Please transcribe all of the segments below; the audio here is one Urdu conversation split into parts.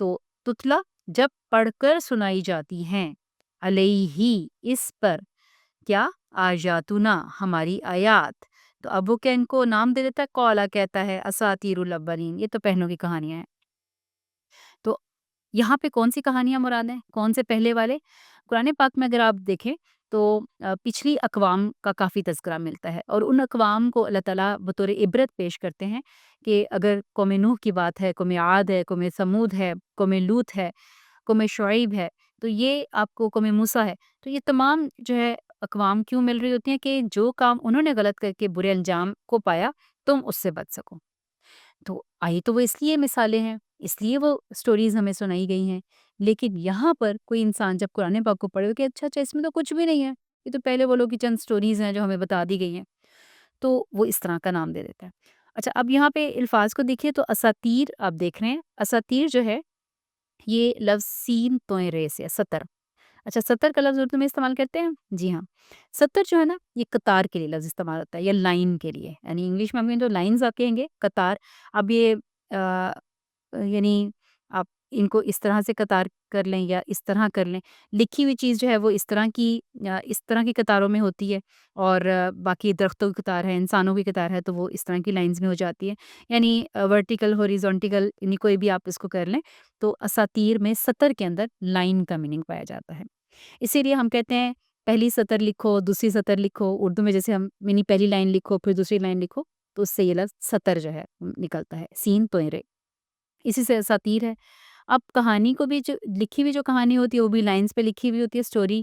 تو تتلا جب پڑھ کر سنائی جاتی ہیں، علیہ اس پر، کیا آیاتنا ہماری آیات. تو اب وہ کیا ان کو نام دے دیتا ہے، قولا کہتا ہے اساطیر الاولین، یہ تو پہنوں کی کہانیاں ہیں. تو یہاں پہ کون سی کہانیاں مراد ہیں، کون سے پہلے والے؟ قرآن پاک میں اگر آپ دیکھیں تو پچھلی اقوام کا کافی تذکرہ ملتا ہے، اور ان اقوام کو اللہ تعالیٰ بطور عبرت پیش کرتے ہیں کہ اگر قوم نوح کی بات ہے، قوم عاد ہے، قوم سمود ہے، قوم لوط ہے، قوم شعیب ہے، تو یہ آپ کو قوم موسیٰ ہے، تو یہ تمام جو ہے اقوام کیوں مل رہی ہوتی ہیں کہ جو کام انہوں نے غلط کر کے برے انجام کو پایا تم اس سے بچ سکو. تو آئی تو وہ اس لیے مثالیں ہیں، اس لیے وہ سٹوریز ہمیں سنائی گئی ہیں. لیکن یہاں پر کوئی انسان جب قرآن پاک کو پڑھے کہ اچھا اچھا اس میں تو کچھ بھی نہیں ہے، یہ تو پہلے وہ لوگ کی چند سٹوریز ہیں جو ہمیں بتا دی گئی ہیں، تو وہ اس طرح کا نام دے دیتا ہے. اچھا اب یہاں پہ الفاظ کو دیکھیے تو اساطیر آپ دیکھ رہے ہیں، اساطیر جو ہے یہ لفظ سین توئیں رے سے ہے، 70. اچھا 70 کا لفظ اردو میں استعمال کرتے ہیں، جی ہاں. 70 جو ہے نا یہ قطار کے لیے لفظ استعمال ہوتا ہے یا لائن کے لیے، یعنی انگلش میں ہم کہیں تو لائنز آپ کہیں گے، قطار. اب یہ یعنی آپ ان کو اس طرح سے قطار کر لیں یا اس طرح کر لیں، لکھی ہوئی چیز جو ہے وہ اس طرح کی قطاروں میں ہوتی ہے، اور باقی درختوں کی قطار ہے، انسانوں کی قطار ہے تو وہ اس طرح کی لائنز میں ہو جاتی ہے، یعنی ورٹیکل ہوریزونٹیکل، یعنی کوئی بھی آپ اس کو کر لیں. تو اساطیر میں 70 کے اندر لائن کا میننگ پایا جاتا ہے. اسی لیے ہم کہتے ہیں پہلی سطر لکھو، دوسری سطر لکھو، اردو میں جیسے ہم منی پہلی لائن لکھو پھر دوسری لائن لکھو، تو اس سے یہ لفظ سطر جو ہے نکلتا ہے، سین توئیں رے. اسی سے اساطیر ہے. اب کہانی کو بھی جو لکھی ہوئی جو کہانی ہوتی ہے وہ بھی لائنز پہ لکھی ہوئی ہوتی ہے، سٹوری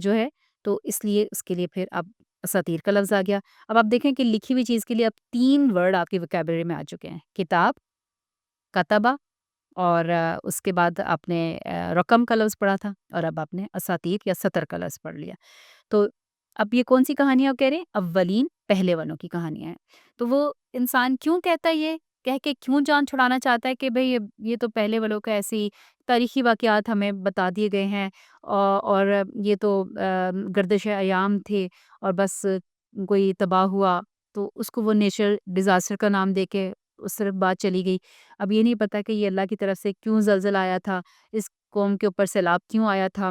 جو ہے، تو اس لیے اس کے لیے پھر اب اساطیر کا لفظ آ گیا. اب آپ دیکھیں کہ لکھی ہوئی چیز کے لیے اب 3 ورڈ آپ کی وکیبلری میں آ چکے ہیں، کتاب، کتبہ، اور اس کے بعد آپ نے رقم کا لفظ پڑھا تھا، اور اب آپ نے اساطیر یا سطر کا لفظ پڑھ لیا. تو اب یہ کون سی کہانیاں آپ کہہ رہے ہیں؟ اولین، پہلے والوں کی کہانیاں ہیں. تو وہ انسان کیوں کہتا ہے، یہ کہہ کے کیوں جان چھڑانا چاہتا ہے کہ بھئی یہ تو پہلے والوں کا ایسی تاریخی واقعات ہمیں بتا دیے گئے ہیں، اور یہ تو گردش ایام تھے اور بس کوئی تباہ ہوا تو اس کو وہ نیچرل ڈیزاسٹر کا نام دے کے اس طرف بات چلی گئی. اب یہ نہیں پتا کہ یہ اللہ کی طرف سے کیوں زلزلہ آیا تھا، اس قوم کے اوپر سیلاب کیوں آیا تھا،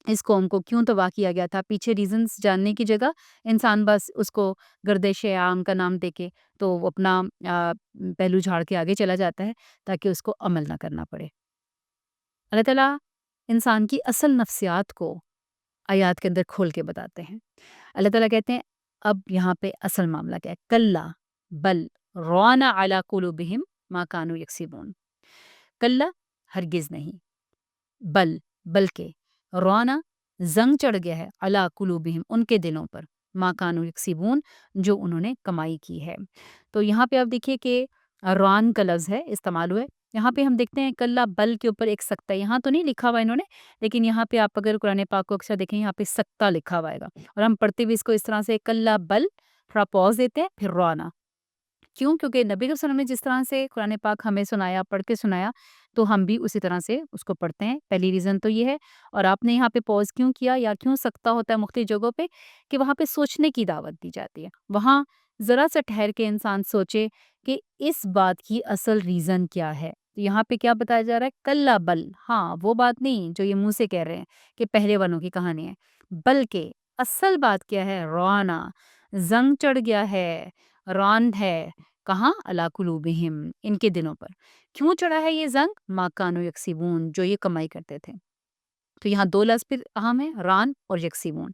اس قوم کو کیوں تباہ کیا گیا تھا. پیچھے ریزنز جاننے کی جگہ انسان بس اس کو گردش عام کا نام دے کے تو وہ اپنا پہلو جھاڑ کے آگے چلا جاتا ہے تاکہ اس کو عمل نہ کرنا پڑے. اللہ تعالیٰ انسان کی اصل نفسیات کو آیات کے اندر کھول کے بتاتے ہیں. اللہ تعالیٰ کہتے ہیں اب یہاں پہ اصل معاملہ کیا ہے، کلا بل ران علی قلوبہم ما کانوا یکسبون. کلا ہرگز نہیں، بل بلکہ، رونا زنگ چڑھ گیا ہے، علی قلوبہم ان کے دلوں پر، ما کانوا یکسبون جو انہوں نے کمائی کی ہے. تو یہاں پہ آپ دیکھیے کہ ران کا لفظ ہے استعمال ہوئے. یہاں پہ ہم دیکھتے ہیں کلا بل کے اوپر ایک سکتہ، یہاں تو نہیں لکھا ہوا انہوں نے، لیکن یہاں پہ آپ اگر قرآن پاک کو اکثر دیکھیں یہاں پہ سکتہ لکھا ہوا ہے، اور ہم پڑھتے بھی اس کو اس طرح سے کلا بل، تھوڑا پوز دیتے ہیں پھر رونا. کیوں؟ کیونکہ نبی صلی اللہ علیہ وسلم نے جس طرح سے قرآن پاک ہمیں سنایا، پڑھ کے سنایا، تو ہم بھی اسی طرح سے اس کو پڑھتے ہیں. پہلی ریزن تو یہ ہے. اور آپ نے یہاں پہ پوز کیوں کیا یا کیوں سکتا ہوتا ہے مختلف جگہوں پہ، کہ وہاں پہ سوچنے کی دعوت دی جاتی ہے. وہاں ذرا سا ٹھہر کے انسان سوچے کہ اس بات کی اصل ریزن کیا ہے. تو یہاں پہ کیا بتایا جا رہا ہے، کلا بل، ہاں وہ بات نہیں جو یہ منہ سے کہہ رہے ہیں کہ پہلے والوں کی کہانی ہے، بلکہ اصل بات کیا ہے، رونا زنگ چڑھ گیا ہے، راند ہے، کہاں، علی قلوبہم ان کے دلوں پر. کیوں چڑھا ہے یہ زنگ، ما کانوا یکسبون جو یہ کمائی کرتے تھے. تو یہاں 2 لفظ پھر اہم ہیں، ران اور یکسبون.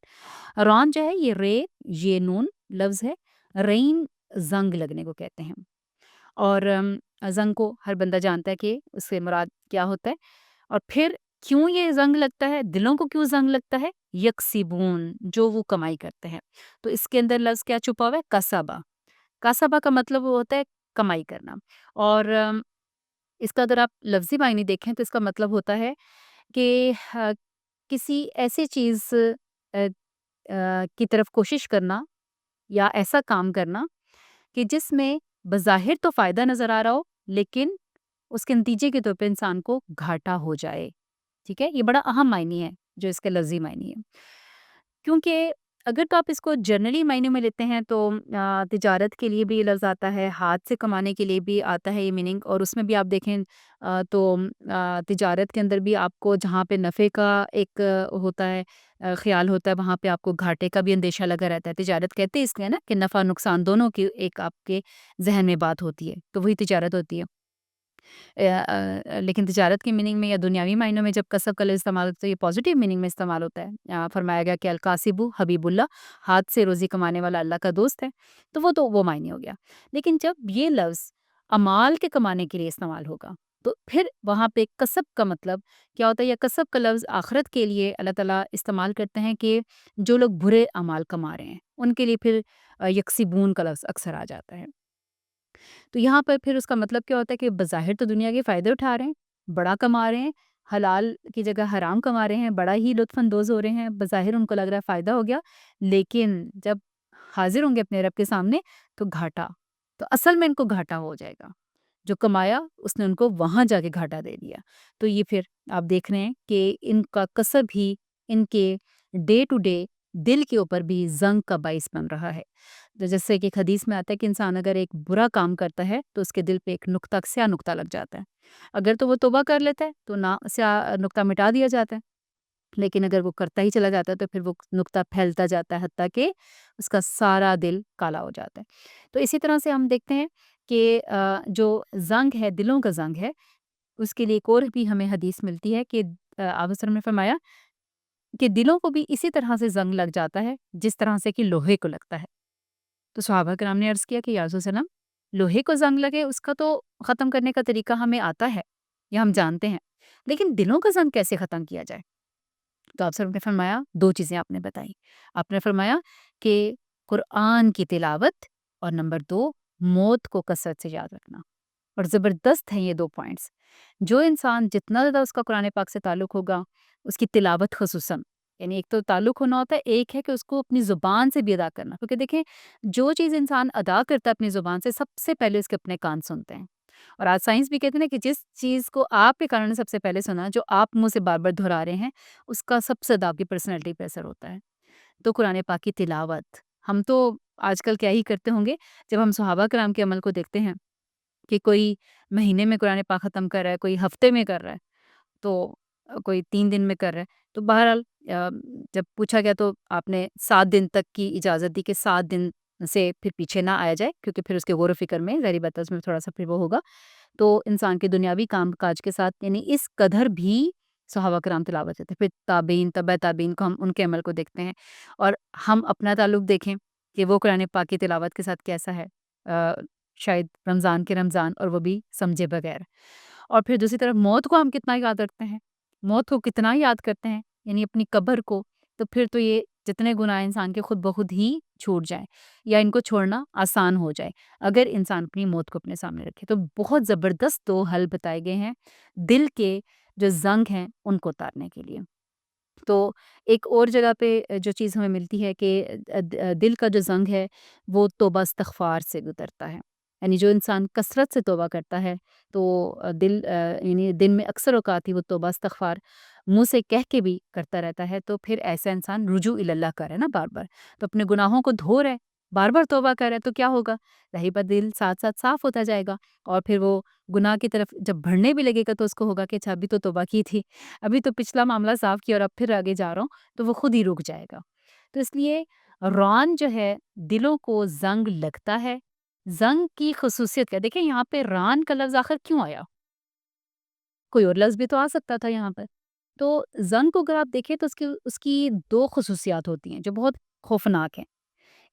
ران جو ہے یہ رے یہ نون لفظ ہے، رین زنگ لگنے کو کہتے ہیں. اور زنگ کو ہر بندہ جانتا ہے کہ اس سے مراد کیا ہوتا ہے. اور پھر کیوں یہ زنگ لگتا ہے، دلوں کو کیوں زنگ لگتا ہے، یکسبون جو وہ کمائی کرتے ہیں. تو اس کے اندر لفظ کیا چھپا ہوا ہے، کسبہ. کاسبہ کا مطلب وہ ہوتا ہے کمائی کرنا. اور اس کا اگر آپ لفظی معنی دیکھیں تو اس کا مطلب ہوتا ہے کہ کسی ایسی چیز کی طرف کوشش کرنا یا ایسا کام کرنا کہ جس میں بظاہر تو فائدہ نظر آ رہا ہو لیکن اس کے نتیجے کے طور پہ انسان کو گھاٹا ہو جائے. ٹھیک ہے، یہ بڑا اہم معنی ہے جو اس کا لفظی معنی ہے. کیونکہ اگر تو آپ اس کو جنرلی معنی میں لیتے ہیں تو تجارت کے لیے بھی یہ لفظ آتا ہے، ہاتھ سے کمانے کے لیے بھی آتا ہے یہ میننگ، اور اس میں بھی آپ دیکھیں تو تجارت کے اندر بھی آپ کو جہاں پہ نفع کا ایک ہوتا ہے خیال ہوتا ہے، وہاں پہ آپ کو گھاٹے کا بھی اندیشہ لگا رہتا ہے۔ تجارت کہتے ہیں اس لیے نا کہ نفع نقصان دونوں کی ایک آپ کے ذہن میں بات ہوتی ہے، تو وہی تجارت ہوتی ہے۔ لیکن تجارت کی میننگ میں یا دنیاوی معنوں میں جب کسب کا لفظ استعمال ہوتا ہے تو یہ پازیٹیو میننگ میں استعمال ہوتا ہے۔ فرمایا گیا کہ القاسب حبیب اللہ، ہاتھ سے روزی کمانے والا اللہ کا دوست ہے، تو وہ معنی ہو گیا۔ لیکن جب یہ لفظ امال کے کمانے کے لیے استعمال ہوگا تو پھر وہاں پہ کسب کا مطلب کیا ہوتا ہے، یا کسب کا لفظ آخرت کے لیے اللہ تعالیٰ استعمال کرتے ہیں کہ جو لوگ برے اعمال کما رہے ہیں ان کے لیے پھر یکسبون کا لفظ اکثر آ جاتا ہے۔ تو یہاں پر پھر اس کا مطلب کیا ہوتا ہے کہ بظاہر تو دنیا کے فائدے اٹھا رہے ہیں، بڑا کما رہے ہیں، حلال کی جگہ حرام کما رہے ہیں، بڑا ہی لطف اندوز ہو رہے ہیں، بظاہر ان کو لگ رہا ہے فائدہ ہو گیا، لیکن جب حاضر ہوں گے اپنے رب کے سامنے تو گھاٹا، تو اصل میں ان کو گھاٹا ہو جائے گا۔ جو کمایا اس نے ان کو وہاں جا کے گھاٹا دے دیا۔ تو یہ پھر آپ دیکھ رہے ہیں کہ ان کا کسب ہی ان کے ڈے ٹو ڈے دل کے اوپر بھی زنگ کا باعث بن رہا ہے۔ تو جیسے کہ ایک حدیث میں آتا ہے کہ انسان اگر ایک برا کام کرتا ہے تو اس کے دل پہ ایک نقطہ سیاہ نقطہ لگ جاتا ہے۔ اگر تو وہ توبہ کر لیتا ہے تو نہ سیاہ نقطہ مٹا دیا جاتا ہے، لیکن اگر وہ کرتا ہی چلا جاتا ہے تو پھر وہ نقطہ پھیلتا جاتا ہے حتیٰ کہ اس کا سارا دل کالا ہو جاتا ہے۔ تو اسی طرح سے ہم دیکھتے ہیں کہ جو زنگ ہے، دلوں کا زنگ ہے، اس کے لیے ایک اور بھی ہمیں حدیث ملتی ہے کہ آپ وسلم نے فرمایا کہ دلوں کو بھی اسی طرح سے زنگ لگ جاتا ہے جس طرح سے کہ لوہے کو لگتا ہے۔ تو صحابہ کرام نے عرض کیا کہ یا رسول اللہ، لوہے کو زنگ لگے اس کا تو ختم کرنے کا طریقہ ہمیں آتا ہے یا ہم جانتے ہیں، لیکن دلوں کا زنگ کیسے ختم کیا جائے؟ تو آپ سب نے فرمایا دو چیزیں آپ نے بتائی۔ آپ نے فرمایا کہ قرآن کی تلاوت، اور نمبر دو، موت کو کثرت سے یاد رکھنا۔ اور زبردست ہیں یہ دو پوائنٹس۔ جو انسان جتنا زیادہ اس کا قرآن پاک سے تعلق ہوگا، اس کی تلاوت خصوصاً، یعنی ایک تو تعلق ہونا ہوتا ہے، ایک ہے کہ اس کو اپنی زبان سے بھی ادا کرنا، کیونکہ دیکھیں جو چیز انسان ادا کرتا ہے اپنی زبان سے، سب سے پہلے اس کے اپنے کان سنتے ہیں۔ اور آج سائنس بھی کہتے ہیں نا کہ جس چیز کو آپ کے کانوں نے سب سے پہلے سنا، جو آپ منہ سے بار بار دہرا رہے ہیں، اس کا سب سے زیادہ آپ کی پرسنالٹی پہ اثر ہوتا ہے۔ تو قرآن پاک کی تلاوت، ہم تو آج کل کیا ہی کرتے ہوں گے، جب ہم صحابہ کرام کے عمل کو دیکھتے ہیں کہ کوئی مہینے میں قرآن پاک ختم کر رہا ہے، کوئی ہفتے میں کر رہا ہے، تو کوئی 3 دن میں کر رہا ہے۔ تو بہرحال جب پوچھا گیا تو آپ نے 7 دن تک کی اجازت دی کہ 7 دن سے پھر پیچھے نہ آیا جائے، کیونکہ پھر اس کے غور و فکر میں ظاہری بات ہے اس میں تھوڑا سا پھر وہ ہوگا، تو انسان کے دنیاوی کام کاج کے ساتھ، یعنی اس قدر بھی صحابہ کرام تلاوت کرتے ہیں۔ پھر تابعین، تبع تابعین کو ہم ان کے عمل کو دیکھتے ہیں، اور ہم اپنا تعلق دیکھیں کہ وہ قرآن پاک کی تلاوت کے ساتھ کیسا ہے، شاید رمضان کے رمضان، اور وہ بھی سمجھے بغیر۔ اور پھر دوسری طرف موت کو ہم کتنا یاد رکھتے ہیں، موت کو کتنا یاد کرتے ہیں، یعنی اپنی قبر کو، تو پھر تو یہ جتنے گناہ انسان کے خود بخود ہی چھوٹ جائیں، یا ان کو چھوڑنا آسان ہو جائے اگر انسان اپنی موت کو اپنے سامنے رکھے۔ تو بہت زبردست دو حل بتائے گئے ہیں دل کے جو زنگ ہیں ان کو اتارنے کے لیے۔ تو ایک اور جگہ پہ جو چیز ہمیں ملتی ہے کہ دل کا جو زنگ ہے وہ توبہ استغفار سے گزرتا ہے، یعنی جو انسان کثرت سے توبہ کرتا ہے تو دل یعنی دن میں اکثر اوقات ہی وہ توبہ استغفار منہ سے کہہ کے بھی کرتا رہتا ہے، تو پھر ایسا انسان رجوع اللہ کر رہا ہے نا بار بار، تو اپنے گناہوں کو دھو رہا ہے، بار بار توبہ کر رہا ہے، تو کیا ہوگا؟ ظاہر بات دل ساتھ ساتھ صاف ہوتا جائے گا، اور پھر وہ گناہ کی طرف جب بڑھنے بھی لگے گا تو اس کو ہوگا کہ اچھا ابھی تو توبہ کی تھی، ابھی تو پچھلا معاملہ صاف کیا اور اب پھر آگے جا رہا ہوں، تو وہ خود ہی رک جائے گا۔ تو اس لیے ران جو ہے دلوں کو زنگ لگتا ہے۔ زنگ کی خصوصیت کیا؟ دیکھیں یہاں پہ ران کا لفظ آخر کیوں آیا؟ کوئی اور لفظ بھی تو آ سکتا تھا یہاں پر۔ تو زنگ کو اگر آپ دیکھیں تو اس کی دو خصوصیات ہوتی ہیں جو بہت خوفناک ہیں۔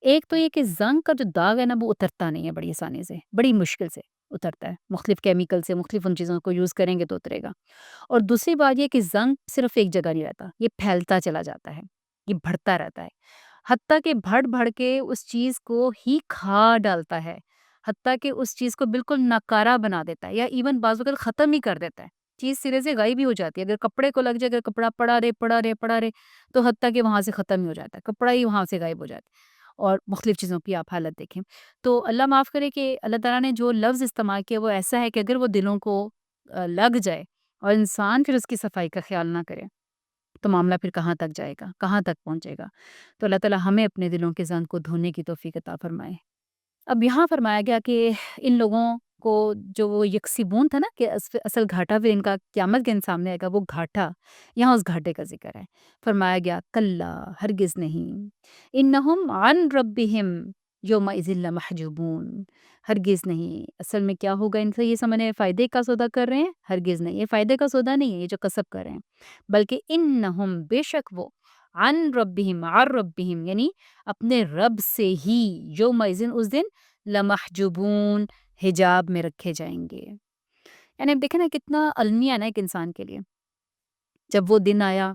ایک تو یہ کہ زنگ کا جو داغ ہے نا وہ اترتا نہیں ہے بڑی آسانی سے، بڑی مشکل سے اترتا ہے، مختلف کیمیکل سے، مختلف ان چیزوں کو یوز کریں گے تو اترے گا۔ اور دوسری بات یہ کہ زنگ صرف ایک جگہ نہیں رہتا، یہ پھیلتا چلا جاتا ہے، یہ بڑھتا رہتا ہے، حتیٰ کہ بڑھ کے اس چیز کو ہی کھا ڈالتا ہے، حتیٰ کہ اس چیز کو بالکل ناکارہ بنا دیتا ہے، یا ایون بعض اوقات ختم ہی کر دیتا ہے، چیز سرے سے غائب ہی ہو جاتی ہے۔ اگر کپڑے کو لگ جائے، اگر کپڑا پڑا رہے تو حتیٰ کہ وہاں سے ختم ہی ہو جاتا ہے، کپڑا ہی وہاں سے غائب ہو جاتا ہے۔ اور مختلف چیزوں کی آپ حالت دیکھیں تو اللہ معاف کرے کہ اللہ تعالیٰ نے جو لفظ استعمال کیا وہ ایسا ہے کہ اگر وہ دلوں کو لگ جائے اور انسان پھر اس کی صفائی کا خیال نہ کرے تو معاملہ پھر کہاں تک جائے گا، کہاں تک پہنچے گا؟ تو اللہ تعالیٰ ہمیں اپنے دلوں کے زن کو دھونے کی توفیق عطا فرمائے۔ اب یہاں فرمایا گیا کہ ان لوگوں کو جو وہ یکسیبون تھا نا کہ اصل گھاٹا پھر ان کا قیامت کے دن سامنے آئے گا، وہ گھاٹا، یہاں اس گھاٹے کا ذکر ہے۔ فرمایا گیا کلا، ہرگز نہیں، انہم عن ربہم یومئذ لمحجوبون، ہرگز نہیں۔ اصل میں کیا ہوگا ان سے، یہ سمجھنے فائدے کا سودا کر رہے ہیں؟ ہرگز نہیں، یہ فائدے کا سودا نہیں ہے یہ جو کسب کر رہے ہیں، بلکہ انہم، بے شک وہ، عن ربہم، عن ربہم یعنی اپنے رب سے ہی، یومئذ اس دن، لمحجوبون حجاب میں رکھے جائیں گے۔ یعنی اب دیکھیں نا کتنا المیہ ہے نا ایک انسان کے لیے، جب وہ دن آیا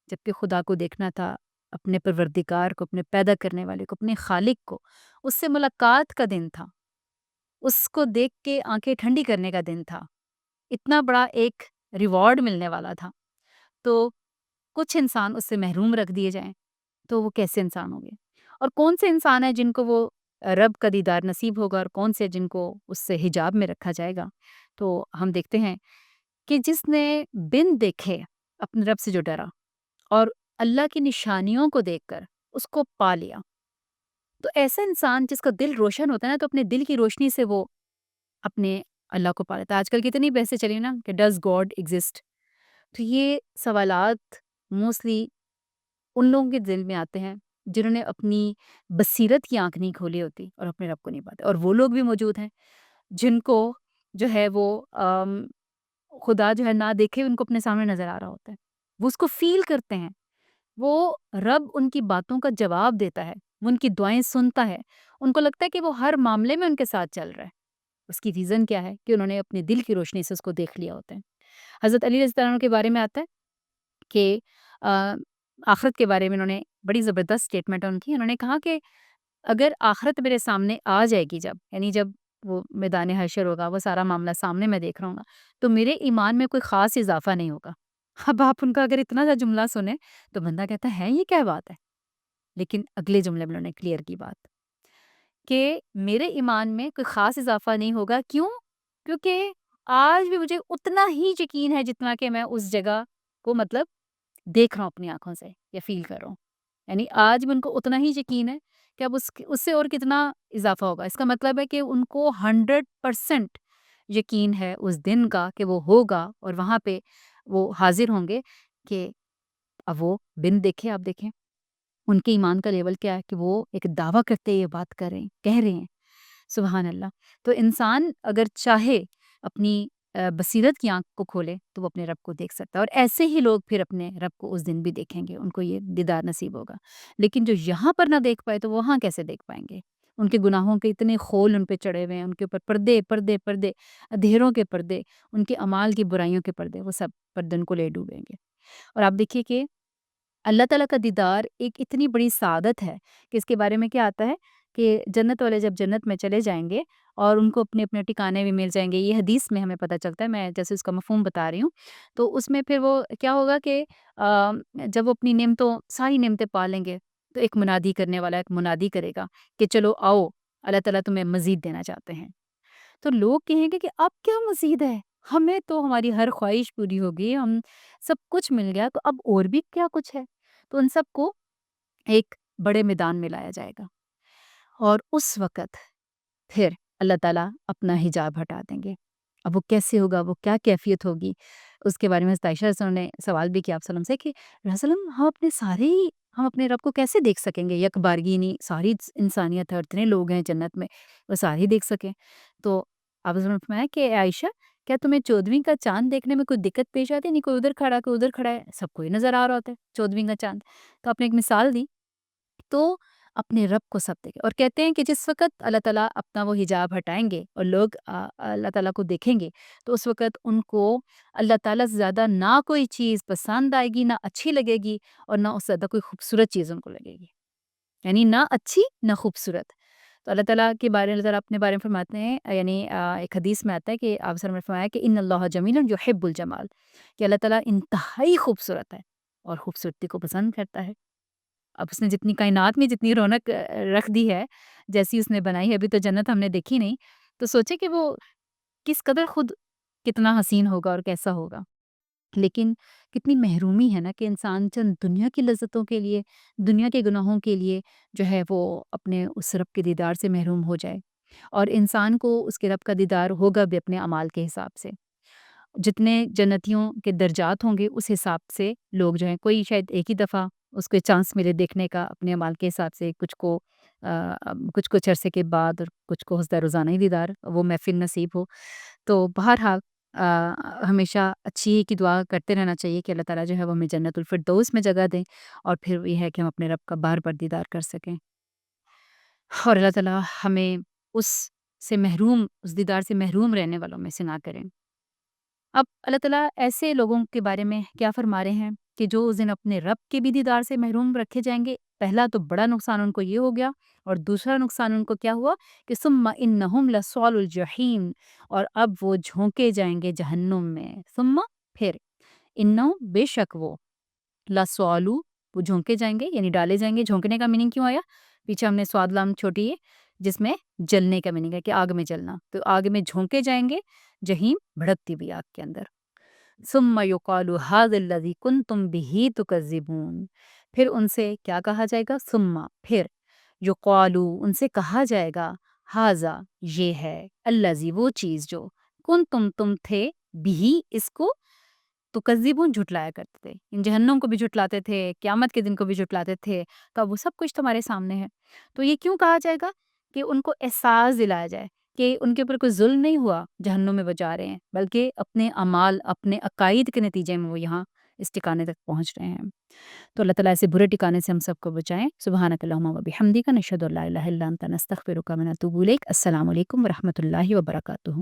جب کہ خدا کو دیکھنا تھا، اپنے پروردگار کو، اپنے پیدا کرنے والے کو، اپنے خالق کو، اس سے ملاقات کا دن تھا، اس کو دیکھ کے آنکھیں ٹھنڈی کرنے کا دن تھا، اتنا بڑا ایک ریوارڈ ملنے والا تھا، تو کچھ انسان اس سے محروم رکھ دیے جائیں تو وہ کیسے انسان ہوں گے؟ اور کون سے انسان ہیں جن کو وہ رب کا دیدار نصیب ہوگا، اور کون سے جن کو اس سے حجاب میں رکھا جائے گا؟ تو ہم دیکھتے ہیں کہ جس نے بن دیکھے اپنے رب سے جو ڈرا اور اللہ کی نشانیوں کو دیکھ کر اس کو پا لیا، تو ایسا انسان جس کا دل روشن ہوتا ہے نا، تو اپنے دل کی روشنی سے وہ اپنے اللہ کو پا لیتا ہے۔ آج کل کتنی بحثیں چلی نا کہ ڈز گاڈ ایگزسٹ، تو یہ سوالات موسٹلی ان لوگوں کے دل میں آتے ہیں جنہوں نے اپنی بصیرت کی آنکھ نہیں کھولی ہوتی اور اپنے رب کو نہیں پاتے، اور وہ لوگ بھی موجود ہیں جن کو جو ہے وہ خدا جو ہے نہ دیکھے ان کو اپنے سامنے نظر آ رہا ہوتا ہے، وہ اس کو فیل کرتے ہیں، وہ رب ان کی باتوں کا جواب دیتا ہے، وہ ان کی دعائیں سنتا ہے، ان کو لگتا ہے کہ وہ ہر معاملے میں ان کے ساتھ چل رہا ہے۔ اس کی ریزن کیا ہے کہ انہوں نے اپنے دل کی روشنی سے اس کو دیکھ لیا ہوتا ہے۔ حضرت علی رضی اللہ عنہ کے بارے میں آتا ہے کہ آخرت کے بارے میں انہوں نے بڑی زبردست اسٹیٹمنٹ ان کی، انہوں نے کہا کہ اگر آخرت میرے سامنے آ جائے گی، جب یعنی جب وہ میدان حشر ہوگا، وہ سارا معاملہ سامنے میں دیکھ رہا ہوں گا، تو میرے ایمان میں کوئی خاص اضافہ نہیں ہوگا۔ اب آپ ان کا اگر اتنا سا جملہ سنیں تو بندہ کہتا ہے یہ کیا بات ہے، لیکن اگلے جملے میں انہوں نے کلیئر کی بات کہ میرے ایمان میں کوئی خاص اضافہ نہیں ہوگا۔ کیوں؟ کیونکہ آج بھی مجھے اتنا ہی یقین ہے جتنا کہ میں اس جگہ کو مطلب دیکھ رہا ہوں اپنی آنکھوں سے یا فیل کر رہا ہوں، یعنی آج بھی ان کو اتنا ہی یقین ہے کہ اب اس سے اور کتنا اضافہ ہوگا۔ اس کا مطلب ہے کہ ان کو 100% یقین ہے اس دن کا کہ وہ ہوگا، اور وہاں پہ وہ حاضر ہوں گے کہ اب وہ بن دیکھے، آپ دیکھیں ان کے ایمان کا لیول کیا ہے کہ وہ ایک دعویٰ کرتے یہ بات کر رہے ہیں، کہہ رہے ہیں، سبحان اللہ۔ تو انسان اگر چاہے اپنی بصیرت کی آنکھ کو کھولے تو وہ اپنے رب کو دیکھ سکتا ہے، اور ایسے ہی لوگ پھر اپنے رب کو اس دن بھی دیکھیں گے، ان کو یہ دیدار نصیب ہوگا۔ لیکن جو یہاں پر نہ دیکھ پائے تو وہاں کیسے دیکھ پائیں گے؟ ان کے گناہوں کے اتنے خول ان پہ چڑھے ہوئے ہیں، ان کے اوپر پردے پردے پردے، اندھیروں کے پردے، ان کے اعمال کی برائیوں کے پردے، وہ سب پردن کو لے ڈوبیں گے۔ اور آپ دیکھیے کہ اللہ تعالیٰ کا دیدار ایک اتنی بڑی سعادت ہے کہ اس کے بارے میں کیا آتا ہے کہ جنت والے جب جنت میں چلے جائیں گے اور ان کو اپنے اپنے ٹھکانے بھی مل جائیں گے، یہ حدیث میں ہمیں پتہ چلتا ہے، میں جیسے اس کا مفہوم بتا رہی ہوں، تو اس میں پھر وہ کیا ہوگا کہ جب وہ اپنی نعمتوں، ساری نعمتیں پا لیں گے، تو ایک منادی کرنے والا ایک منادی کرے گا کہ چلو آؤ، اللہ تعالیٰ تمہیں مزید دینا چاہتے ہیں۔ تو لوگ کہیں گے کہ اب کیا مزید ہے، ہمیں تو ہماری ہر خواہش پوری ہو گئی، ہم سب کچھ مل گیا، تو اب اور بھی کیا کچھ ہے؟ تو ان سب کو ایک بڑے میدان میں لایا جائے گا، اور اس وقت پھر اللہ تعالیٰ اپنا حجاب ہٹا دیں گے۔ اب وہ کیسے ہوگا، وہ کیا کیفیت ہوگی، اس کے بارے میں حضرت عائشہ رضی اللہ عنہا نے سوال بھی کیا آپ صلی اللہ علیہ وسلم سے کہ رسول اللہ ہم اپنے رب کو کیسے دیکھ سکیں گے، یک بارگی نہیں، ساری انسانیت ہے اور اتنے لوگ ہیں جنت میں، وہ سارے دیکھ سکیں؟ تو آپ صلی اللہ علیہ وسلم نے فرمایا کہ اے عائشہ، کیا تمہیں 14ویں کا چاند دیکھنے میں کوئی دقت پیش آتی ہے؟ نہیں، کوئی ادھر کھڑا کوئی ادھر کھڑا ہے، سب کو ہی نظر آ رہا ہوتا ہے 14ویں کا چاند۔ تو آپ نے ایک مثال دی، تو اپنے رب کو سب دیکھیں، اور کہتے ہیں کہ جس وقت اللہ تعالیٰ اپنا وہ حجاب ہٹائیں گے اور لوگ اللہ تعالیٰ کو دیکھیں گے، تو اس وقت ان کو اللہ تعالیٰ سے زیادہ نہ کوئی چیز پسند آئے گی، نہ اچھی لگے گی، اور نہ اس سے زیادہ کوئی خوبصورت چیز ان کو لگے گی، یعنی نہ اچھی نہ خوبصورت۔ تو اللہ تعالیٰ کے بارے میں، اللہ تعالیٰ اپنے بارے میں فرماتے ہیں، یعنی ایک حدیث میں آتا ہے کہ آپ صلی اللہ علیہ وسلم نے فرمایا کہ ان اللہ جمیل یحب الجمال، کہ اللہ تعالیٰ انتہائی خوبصورت ہے اور خوبصورتی کو پسند کرتا ہے۔ اب اس نے جتنی کائنات میں جتنی رونق رکھ دی ہے، جیسی اس نے بنائی ہے، ابھی تو جنت ہم نے دیکھی نہیں، تو سوچے کہ وہ کس قدر خود کتنا حسین ہوگا اور کیسا ہوگا۔ لیکن کتنی محرومی ہے نا کہ انسان چند دنیا کی لذتوں کے لیے، دنیا کے گناہوں کے لیے جو ہے وہ اپنے اس رب کے دیدار سے محروم ہو جائے، اور انسان کو اس کے رب کا دیدار ہوگا بھی اپنے اعمال کے حساب سے۔ جتنے جنتیوں کے درجات ہوں گے اس حساب سے لوگ جو ہیں، کوئی شاید ایک ہی دفعہ اس کو چانس ملے دیکھنے کا اپنے اعمال کے حساب سے، کچھ عرصے کے بعد، اور کچھ کو حسد روزانہ ہی دیدار وہ محفل نصیب ہو۔ تو بہرحال ہمیشہ اچھی ہی کی دعا کرتے رہنا چاہیے کہ اللہ تعالیٰ جو ہے وہ ہمیں جنت الفردوس میں جگہ دیں، اور پھر یہ ہے کہ ہم اپنے رب کا بار بار دیدار کر سکیں، اور اللہ تعالیٰ ہمیں اس اس دیدار سے محروم رہنے والوں میں سے نہ کریں۔ اب اللہ تعالیٰ ایسے لوگوں کے بارے میں کیا فرما رہے ہیں کہ جو اس دن اپنے رب کے بھی دیدار سے محروم رکھے جائیں گے۔ پہلا تو بڑا نقصان ان کو یہ ہو گیا، اور دوسرا نقصان ان کو کیا ہوا کہ ثم انہم لصال الجحیم، اور اب وہ جھونکے جائیں گے جہنم میں۔ ثم پھر، انہم بے شک وہ، لصالو وہ جھونکے جائیں گے، یعنی ڈالے جائیں گے۔ جھونکنے کا میننگ کیوں آیا؟ پیچھے ہم نے سواد لام چھوٹی ہے جس میں جلنے کا میننگ ہے کہ آگ میں جلنا، تو آگ میں جھونکے جائیں گے، جہیم بھڑکتی ہوئی آگ کے اندر۔ ثم یقال ھذا الذی کنتم بہ تکذبون، پھر ان سے کیا کہا جائے گا؟ ثم پھر، یقالو ان سے کہا جائے گا، ھذا یہ ہے، الذی وہ چیز جو، کنتم تم تھے، بھی اس کو، تکذبون جھٹلایا کرتے تھے، ان جہنم کو بھی جھٹلاتے تھے، قیامت کے دن کو بھی جھٹلاتے تھے، تو اب وہ سب کچھ تمہارے سامنے ہے۔ تو یہ کیوں کہا جائے گا؟ کہ ان کو احساس دلایا جائے کہ ان کے اوپر کوئی ظلم نہیں ہوا جہنم میں وہ جا رہے ہیں، بلکہ اپنے اعمال، اپنے عقائد کے نتیجے میں وہ یہاں اس ٹھکانے تک پہنچ رہے ہیں۔ تو اللہ تعالیٰ ایسے برے ٹھکانے سے ہم سب کو بچائیں۔ سبحانک اللہم و بحمدک، نشہد ان لا الہ الا انت، نستغفرک و نتوب الیک۔ السلام علیکم و رحمۃ اللہ وبرکاتہ۔